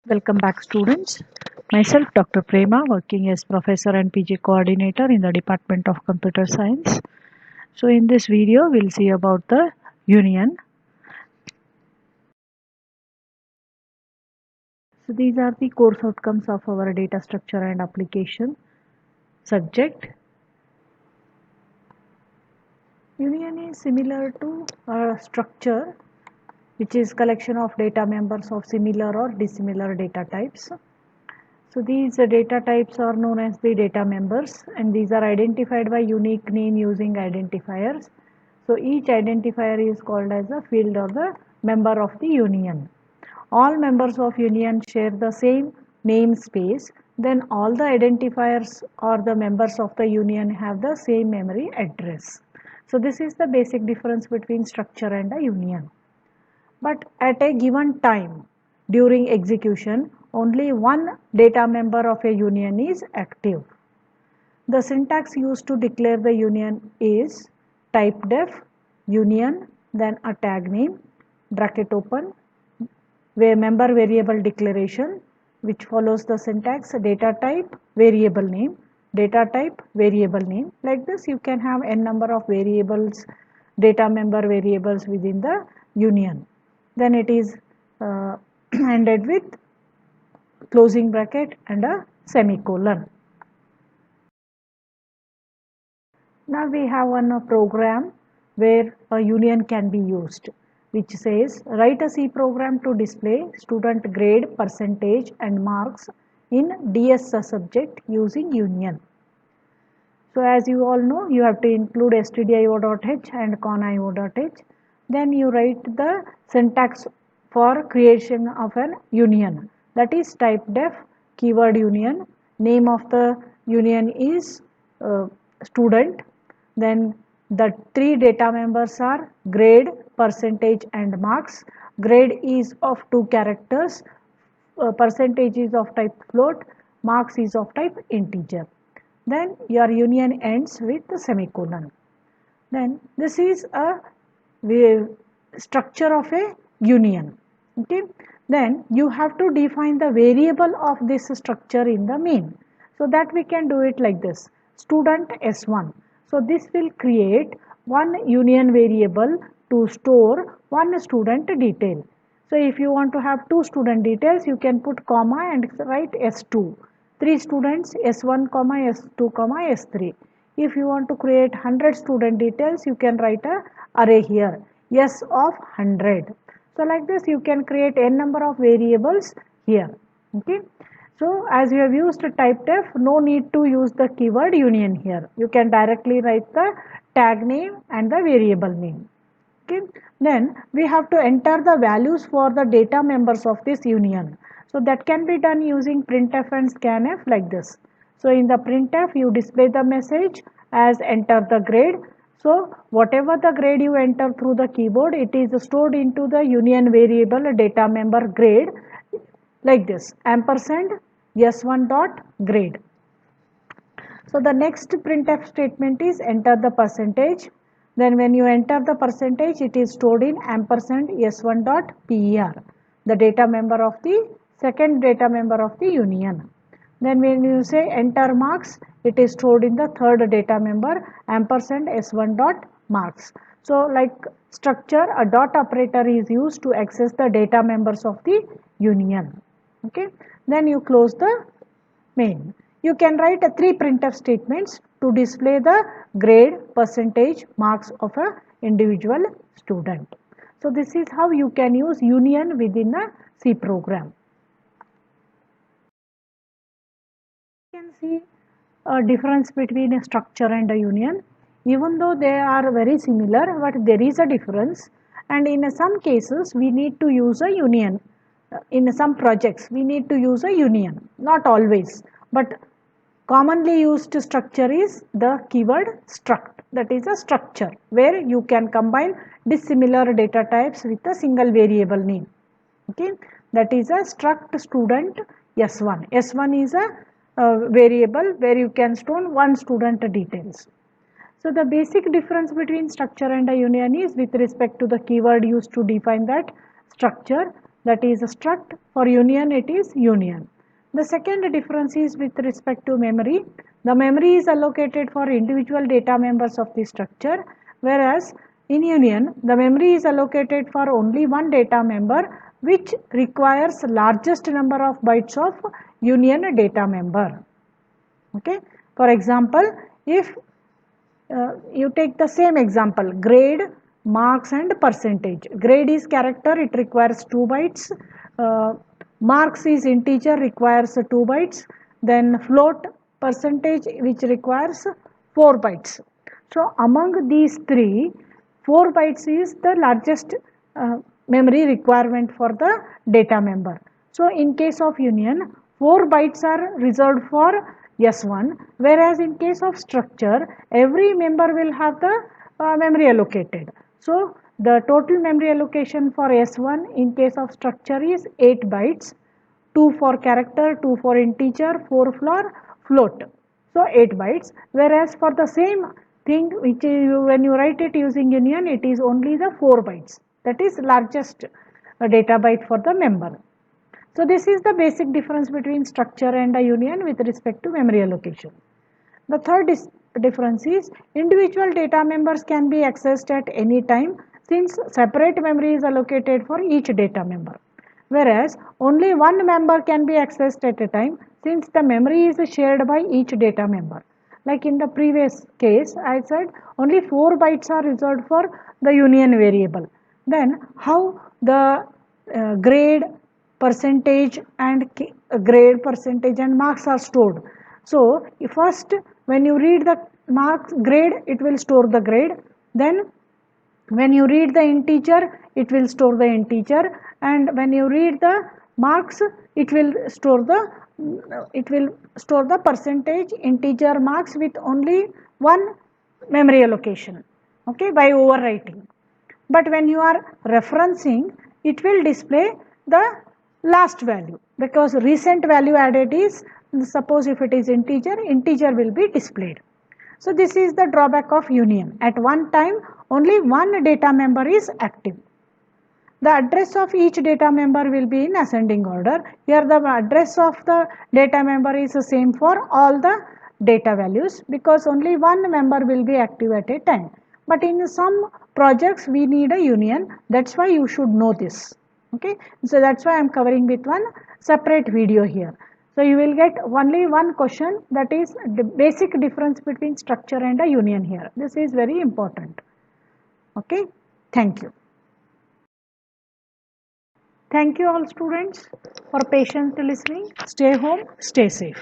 Welcome back, students. Myself, Dr. Prema, working as Professor and PG Coordinator in the Department of Computer Science. So, in this video, we'll see about the union. So, these are the course outcomes of our data structure and application subject. Union is similar to a structure, which is collection of data members of similar or dissimilar data types. So these data types are known as the data members, and these are identified by unique name using identifiers. So each identifier is called as a field or the member of the union. All members of union share the same namespace, then all the identifiers or the members of the union have the same memory address. So this is the basic difference between structure and a union. But at a given time during execution, only one data member of a union is active. The syntax used to declare the union is typedef union, then a tag name, bracket open, where member variable declaration, which follows the syntax data type variable name, data type variable name. Like this, you can have n number of variables, data member variables within the union. Then it is ended with closing bracket and a semicolon. Now we have one program where a union can be used, which says write a C program to display student grade, percentage and marks in DS subject using union. So as you all know, you have to include stdio.h and conio.h. Then you write the syntax for creation of an union, that is typedef keyword union. Name of the union is student. Then the three data members are grade, percentage and marks. Grade is of 2 characters, percentage is of type float, marks is of type integer. Then your union ends with the semicolon. Then this is a structure of a union. Okay. Then you have to define the variable of this structure in the main. So that we can do it like this: student S1. So this will create one union variable to store one student detail. So if you want to have two student details, you can put comma and write S2. Three students S1, S2, S3. If you want to create 100 student details, you can write a array here, S of 100. So like this, you can create n number of variables here. Okay. So as you have used typedef, no need to use the keyword union here. You can directly write the tag name and the variable name. Okay. Then we have to enter the values for the data members of this union. So that can be done using printf and scanf like this. So in the printf, you display the message as enter the grade. So whatever the grade you enter through the keyboard, it is stored into the union variable data member grade like this, ampersand s1 dot grade. So the next printf statement is enter the percentage. Then when you enter the percentage, it is stored in ampersand s1 dot per, the data member of the second data member of the union. Then when you say enter marks, it is stored in the third data member ampersand s1 dot marks. So like structure, a dot operator is used to access the data members of the union. Okay. Then you close the main. You can write a 3 printf statements to display the grade, percentage, marks of a individual student. So this is how you can use union within a C program. You can see a difference between a structure and a union. Even though they are very similar, but there is a difference, and in some cases we need to use a union. In some projects we need to use a union, not always, but commonly used structure is the keyword struct, that is a structure where you can combine dissimilar data types with a single variable name. Okay, that is a struct student S1. S1 is a variable where you can store one student details. So the basic difference between structure and a union is with respect to the keyword used to define that structure. that is struct. For union it is union. The second difference is with respect to memory. The memory is allocated for individual data members of the structure, whereas in union the memory is allocated for only one data member, which requires largest number of bytes of union data member. Okay. For example, if you take the same example, grade, marks and percentage. Grade is character, it requires 2 bytes. Marks is integer, requires 2 bytes. Then float, percentage, which requires 4 bytes. So among these three, 4 bytes is the largest memory requirement for the data member. So in case of union, 4 bytes are reserved for S1, whereas in case of structure, every member will have the memory allocated. So the total memory allocation for S1 in case of structure is 8 bytes, 2 for character, 2 for integer, 4 for float. So 8 bytes, whereas for the same thing which is, when you write it using union, it is only the 4 bytes, that is largest data byte for the member. So this is the basic difference between structure and a union with respect to memory allocation. The third difference is individual data members can be accessed at any time, since separate memory is allocated for each data member, whereas only one member can be accessed at a time, since the memory is shared by each data member. Like in the previous case, I said only 4 bytes are reserved for the union variable. Then how the grade, percentage and grade, percentage and marks are stored. So first when you read the marks grade, it will store the grade. Then when you read the integer, it will store the integer, and when you read the marks, it will store the percentage, integer, marks with only one memory allocation, okay, by overwriting. But when you are referencing, it will display the last value, because recent value added is, suppose if it is integer, integer will be displayed. So this is the drawback of union. At one time only one data member is active. The address of each data member will be in ascending order. Here the address of the data member is the same for all the data values, because only one member will be active at a time. But in some projects we need a union, that's why you should know this. Okay, so that's why I am covering with one separate video here. So you will get only one question, that is the basic difference between structure and a union here. This is very important. Okay, thank you. Thank you all students for patiently listening. Stay home, stay safe.